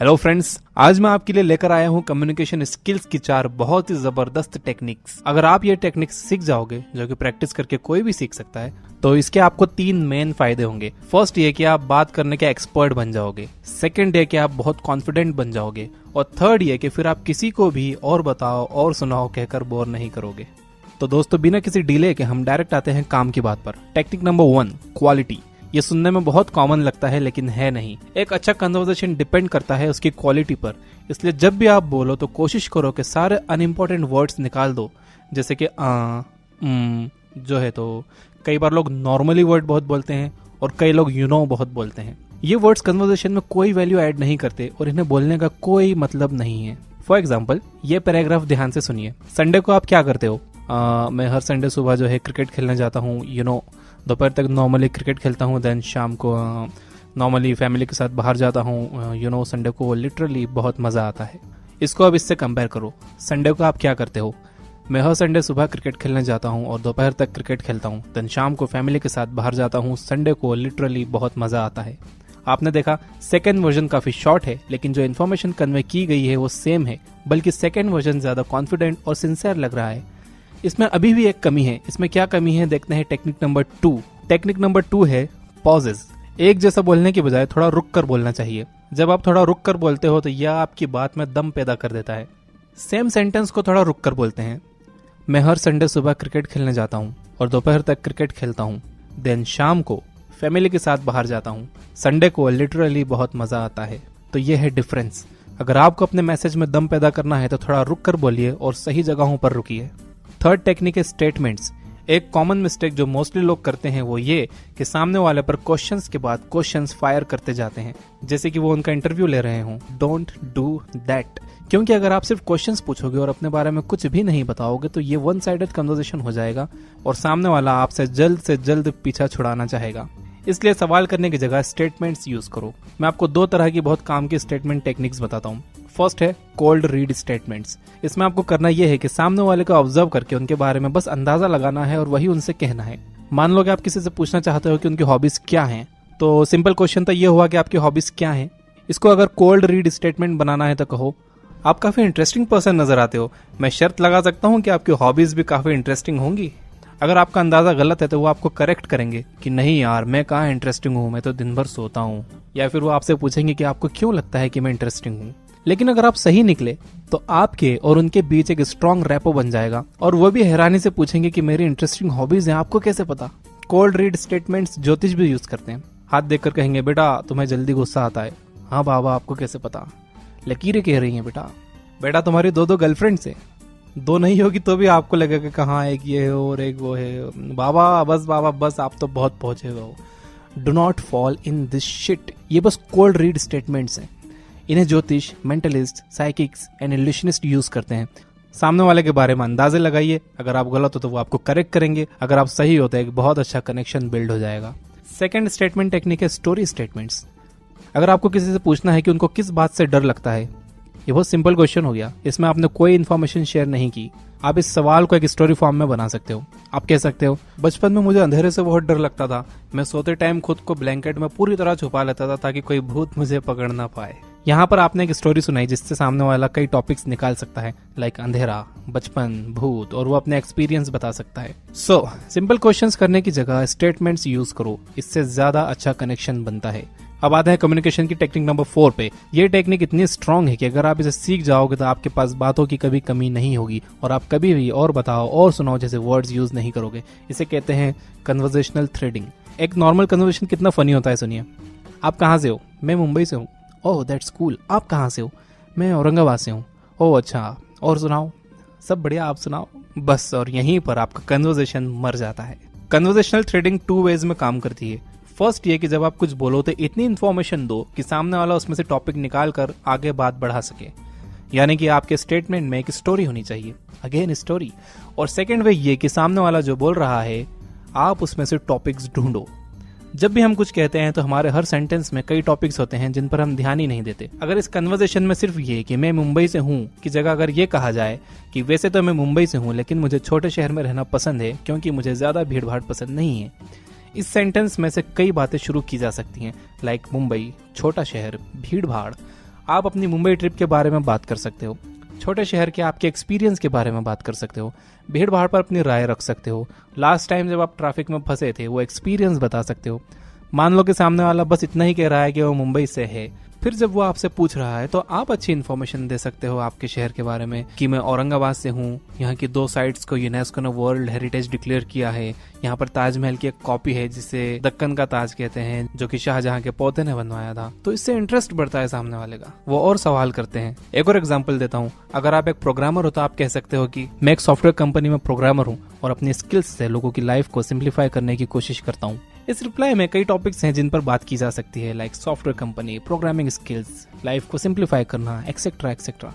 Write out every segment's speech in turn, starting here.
Hello friends, आज मैं आपके लिए लेकर आया हूँ कम्युनिकेशन स्किल्स की 4 बहुत ही जबरदस्त टेक्निक्स। अगर आप ये टेक्निक्स सीख जाओगे, जो कि प्रैक्टिस करके कोई भी सीख सकता है, तो इसके आपको 3 मेन फायदे होंगे। फर्स्ट ये कि आप बात करने के एक्सपर्ट बन जाओगे। सेकंड ये कि आप बहुत कॉन्फिडेंट बन जाओगे। और थर्ड ये कि फिर आप किसी को भी और बताओ और सुनाओ कहकर बोर नहीं करोगे। तो दोस्तों, बिना किसी डिले के हम डायरेक्ट आते हैं काम की बात पर। Technique number 1, quality. ये सुनने में बहुत कॉमन लगता है, लेकिन है नहीं। एक अच्छा कन्वर्सेशन डिपेंड करता है उसकी क्वालिटी पर। इसलिए जब भी आप बोलो तो कोशिश करो कि सारे अनइम्पोर्टेंट वर्ड्स निकाल दो, जैसे कि जो है। तो कई बार लोग नॉर्मली वर्ड बहुत बोलते हैं और कई लोग बहुत बोलते हैं। ये वर्ड्स कन्वर्सेशन में कोई वैल्यू ऐड नहीं करते और इन्हें बोलने का कोई मतलब नहीं है। फॉर एग्जाम्पल, ये पैराग्राफ ध्यान से सुनिए। संडे को आप क्या करते हो? मैं हर संडे सुबह जो है क्रिकेट खेलने जाता हूँ। दोपहर तक नॉर्मली क्रिकेट खेलता हूँ। देन शाम को नॉर्मली फैमिली के साथ बाहर जाता हूँ। संडे को लिटरली बहुत मज़ा आता है। इसको अब इससे कंपेयर करो। संडे को आप क्या करते हो? मैं हर संडे सुबह क्रिकेट खेलने जाता हूँ और दोपहर तक क्रिकेट खेलता हूँ। देन शाम को फैमिली के साथ बाहर जाता हूँ। संडे को लिटरली बहुत मज़ा आता है। आपने देखा, सेकेंड वर्जन काफ़ी शॉर्ट है, लेकिन जो इन्फॉर्मेशन कन्वे की गई है वो सेम है, बल्कि सेकेंड वर्जन ज़्यादा कॉन्फिडेंट और सिंसियर लग रहा है। इसमें अभी भी एक कमी है। इसमें क्या कमी है देखते हैं। Technique number 2। टेक्निक नंबर 2 है पॉजेज। एक जैसा बोलने की बजाय थोड़ा रुक कर बोलना चाहिए। जब आप थोड़ा रुक कर बोलते हो तो यह आपकी बात में दम पैदा कर देता है। सेम सेंटेंस को थोड़ा रुक कर बोलते हैं। मैं हर संडे सुबह क्रिकेट खेलने जाता हूँ और दोपहर तक क्रिकेट खेलता हूँ। देन शाम को फैमिली के साथ बाहर जाता हूँ। संडे को लिटरली बहुत मजा आता है। तो यह है डिफरेंस। अगर आपको अपने मैसेज में दम पैदा करना है तो थोड़ा रुक कर बोलिए और सही जगहों पर रुकिए। थर्ड टेक्निक है स्टेटमेंट्स। एक कॉमन मिस्टेक जो मोस्टली लोग करते हैं वो ये कि सामने वाले पर क्वेश्चंस के बाद क्वेश्चंस फायर करते जाते हैं, जैसे कि वो उनका इंटरव्यू ले रहे हों। Don't do that. क्योंकि अगर आप सिर्फ क्वेश्चंस पूछोगे और अपने बारे में कुछ भी नहीं बताओगे तो ये वन साइडेड कन्वर्सेशन हो जाएगा और सामने वाला आपसे जल्द से जल्द पीछा छुड़ाना चाहेगा। इसलिए सवाल करने की जगह स्टेटमेंट्स यूज करो। मैं आपको 2 तरह की बहुत काम की स्टेटमेंट टेक्निक्स बताता हूँ। फर्स्ट है कोल्ड रीड स्टेटमेंट्स। इसमें आपको करना यह है कि सामने वाले को ऑब्जर्व करके उनके बारे में बस अंदाजा लगाना है और वही उनसे कहना है। मान लो कि आप किसी से पूछना चाहते हो कि उनकी हॉबीज क्या हैं, तो सिंपल क्वेश्चन तो ये हुआ कि आपकी हॉबीज क्या हैं। इसको अगर कोल्ड रीड स्टेटमेंट बनाना है तो कहो, आप काफी इंटरेस्टिंग पर्सन नजर आते हो। मैं शर्त लगा सकता हूँ कि आपकी हॉबीज भी काफी इंटरेस्टिंग होंगी। अगर आपका अंदाजा गलत है तो वो आपको करेक्ट करेंगे कि नहीं यार, मैं कहाँ इंटरेस्टिंग हूँ, मैं तो दिन भर सोता हूँ। या फिर वो आपसे पूछेंगे कि आपको क्यों लगता है कि मैं इंटरेस्टिंग हूँ। लेकिन अगर आप सही निकले तो आपके और उनके बीच एक स्ट्रॉन्ग रैपो बन जाएगा और वो भी हैरानी से पूछेंगे कि मेरी इंटरेस्टिंग हॉबीज हैं, आपको कैसे पता। कोल्ड रीड स्टेटमेंट्स ज्योतिष भी यूज करते हैं। हाथ देखकर कहेंगे, बेटा तुम्हें जल्दी गुस्सा आता है। हाँ बाबा, आपको कैसे पता? लकीरें कह रही हैं बेटा तुम्हारी 2 गर्लफ्रेंड्स है। 2 नहीं होगी तो भी आपको लगेगा कि कहाँ एक ये है और एक वो है। बाबा बस आप तो बहुत पहुंचे हुए हो। Do not fall in this shit. ये बस कोल्ड रीड स्टेटमेंट्स हैं। इन्हें ज्योतिष, मेंटलिस्ट, साइकिक्स एंड इल्यूशनिस्ट यूज करते हैं। सामने वाले के बारे में अंदाजे लगाइए। अगर आप गलत हो तो वो आपको करेक्ट करेंगे। अगर आप सही हो तो एक बहुत अच्छा कनेक्शन बिल्ड हो जाएगा। सेकंड स्टेटमेंट टेक्निक है स्टोरी स्टेटमेंट्स। अगर आपको किसी से पूछना है कि उनको किस बात से डर लगता है, ये बहुत सिंपल क्वेश्चन हो गया। इसमें आपने कोई इन्फॉर्मेशन शेयर नहीं की। आप इस सवाल को एक स्टोरी फॉर्म में बना सकते हो। आप कह सकते हो, बचपन में मुझे अंधेरे से बहुत डर लगता था। मैं सोते टाइम खुद को ब्लैंकेट में पूरी तरह छुपा लेता था ताकि कोई भूत मुझे पकड़ ना पाए। यहाँ पर आपने एक स्टोरी सुनाई जिससे सामने वाला कई टॉपिक्स निकाल सकता है, लाइक अंधेरा, बचपन, भूत, और वो अपने एक्सपीरियंस बता सकता है। सो सिंपल क्वेश्चंस करने की जगह स्टेटमेंट्स यूज करो। इससे ज्यादा अच्छा कनेक्शन बनता है। अब आते हैं कम्युनिकेशन की टेक्निक नंबर 4 पे। ये टेक्निक इतनी स्ट्रांग है कि अगर आप इसे सीख जाओगे तो आपके पास बातों की कभी कमी नहीं होगी और आप कभी भी और बताओ और सुनाओ जैसे वर्ड्स यूज नहीं करोगे। इसे कहते हैं कन्वर्सेशनल थ्रेडिंग। एक नॉर्मल कन्वर्सेशन कितना फनी होता है, सुनिए। आप कहाँ से हो? मैं मुंबई से हूँ। Oh that's cool. आप कहाँ से हो? मैं औरंगाबाद से हूँ। ओह अच्छा, और सुनाओ? सब बढ़िया, आप सुनाओ। बस, और यहीं पर आपका कन्वर्सेशन मर जाता है। कन्वर्सेशनल थ्रेडिंग 2 वेज में काम करती है। फर्स्ट ये कि जब आप कुछ बोलो तो इतनी इन्फॉर्मेशन दो कि सामने वाला उसमें से टॉपिक निकाल कर आगे बात बढ़ा सके, यानी कि आपके स्टेटमेंट में एक स्टोरी होनी चाहिए। Again story. और सेकंड वे ये कि सामने वाला जो बोल रहा है आप उसमें से टॉपिक्स ढूंढो। जब भी हम कुछ कहते हैं तो हमारे हर सेंटेंस में कई टॉपिक्स होते हैं जिन पर हम ध्यान ही नहीं देते। अगर इस कन्वर्सेशन में सिर्फ ये कि मैं मुंबई से हूँ की जगह अगर ये कहा जाए कि वैसे तो मैं मुंबई से हूँ लेकिन मुझे छोटे शहर में रहना पसंद है क्योंकि मुझे ज्यादा भीड़ भाड़ पसंद नहीं है, इस सेंटेंस में से कई बातें शुरू की जा सकती हैं, लाइक मुंबई, छोटा शहर, भीड़ भाड़, आप अपनी मुंबई ट्रिप के बारे में बात कर सकते हो, छोटे शहर के आपके एक्सपीरियंस के बारे में बात कर सकते हो, भीड़ भाड़ पर अपनी राय रख सकते हो, लास्ट टाइम जब आप ट्रैफिक में फंसे थे वो एक्सपीरियंस बता सकते हो। मान लो कि सामने वाला बस इतना ही कह रहा है कि वो मुंबई से है, फिर जब वो आपसे पूछ रहा है तो आप अच्छी इन्फॉर्मेशन दे सकते हो आपके शहर के बारे में कि मैं औरंगाबाद से हूँ, यहाँ की 2 साइट्स को यूनेस्को ने वर्ल्ड हेरिटेज डिक्लेयर किया है, यहाँ पर ताजमहल की एक कॉपी है जिसे दक्कन का ताज कहते हैं, जो कि शाहजहां के पोते ने बनवाया था। तो इससे इंटरेस्ट बढ़ता है सामने वाले का, वो और सवाल करते हैं। एक और एग्जाम्पल देता हूँ, अगर आप एक प्रोग्रामर हो तो आप कह सकते हो कि मैं एक सॉफ्टवेयर कंपनी में प्रोग्रामर हूँ और अपनी स्किल्स से लोगों की लाइफ को सिंप्लीफाई करने की कोशिश करता हूँ। इस रिप्लाई में कई टॉपिक्स हैं जिन पर बात की जा सकती है, like software company, programming skills, life को सिंप्लीफाई करना, एक्सेट्रा एक्सेट्रा।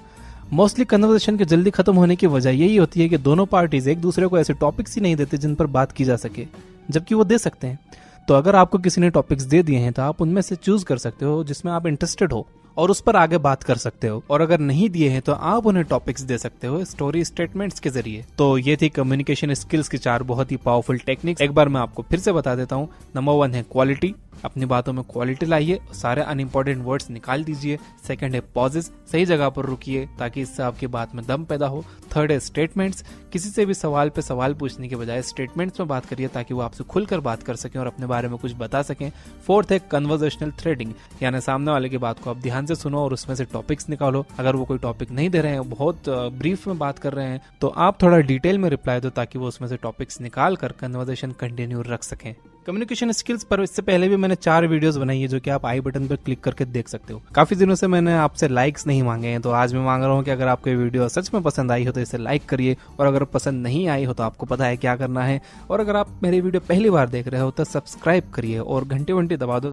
मोस्टली कन्वर्सेशन के जल्दी खत्म होने की वजह यही होती है कि दोनों पार्टीज एक दूसरे को ऐसे टॉपिक्स ही नहीं देते जिन पर बात की जा सके, जबकि वो दे सकते हैं। तो अगर आपको किसी ने टॉपिक्स दे दिए हैं तो आप उनमें से चूज कर सकते हो जिसमें आप इंटरेस्टेड हो और उस पर आगे बात कर सकते हो, और अगर नहीं दिए हैं तो आप उन्हें टॉपिक्स दे सकते हो स्टोरी स्टेटमेंट्स के जरिए। तो ये थी कम्युनिकेशन स्किल्स की 4 बहुत ही पावरफुल टेक्निक्स। एक बार मैं आपको फिर से बता देता हूँ। नंबर 1 है क्वालिटी, अपनी बातों में क्वालिटी लाइए, सारे अनइंपॉर्टेंट वर्ड्स निकाल दीजिए। सेकंड है पॉजेस, सही जगह पर रुकिए ताकि इससे आपकी बात में दम पैदा हो। थर्ड है स्टेटमेंट्स, किसी से भी सवाल पे सवाल पूछने के बजाय स्टेटमेंट्स में बात करिए ताकि वो आपसे खुलकर बात कर सकें और अपने बारे में कुछ बता सकें। फोर्थ है कन्वर्सेशनल थ्रेडिंग, यानी सामने वाले की बात को आप ध्यान से सुनो और उसमें से टॉपिक्स निकालो। अगर वो कोई टॉपिक नहीं दे रहे हैं, बहुत ब्रीफ में बात कर रहे हैं, तो आप थोड़ा डिटेल में रिप्लाई दो ताकि वो उसमें से टॉपिक्स निकाल कर कन्वर्सेशन कंटिन्यू रख सकें। कम्युनिकेशन स्किल्स पर इससे पहले भी मैंने 4 वीडियोस बनाई है जो कि आप आई बटन पर क्लिक करके देख सकते हो। काफी दिनों से मैंने आपसे लाइक्स नहीं मांगे हैं, तो आज मैं मांग रहा हूँ कि अगर आपको ये वीडियो सच में पसंद आई हो तो इसे लाइक करिए, और अगर पसंद नहीं आई हो तो आपको पता है क्या करना है। और अगर आप मेरी वीडियो पहली बार देख रहे हो तो सब्सक्राइब करिए और घंटे दबा दो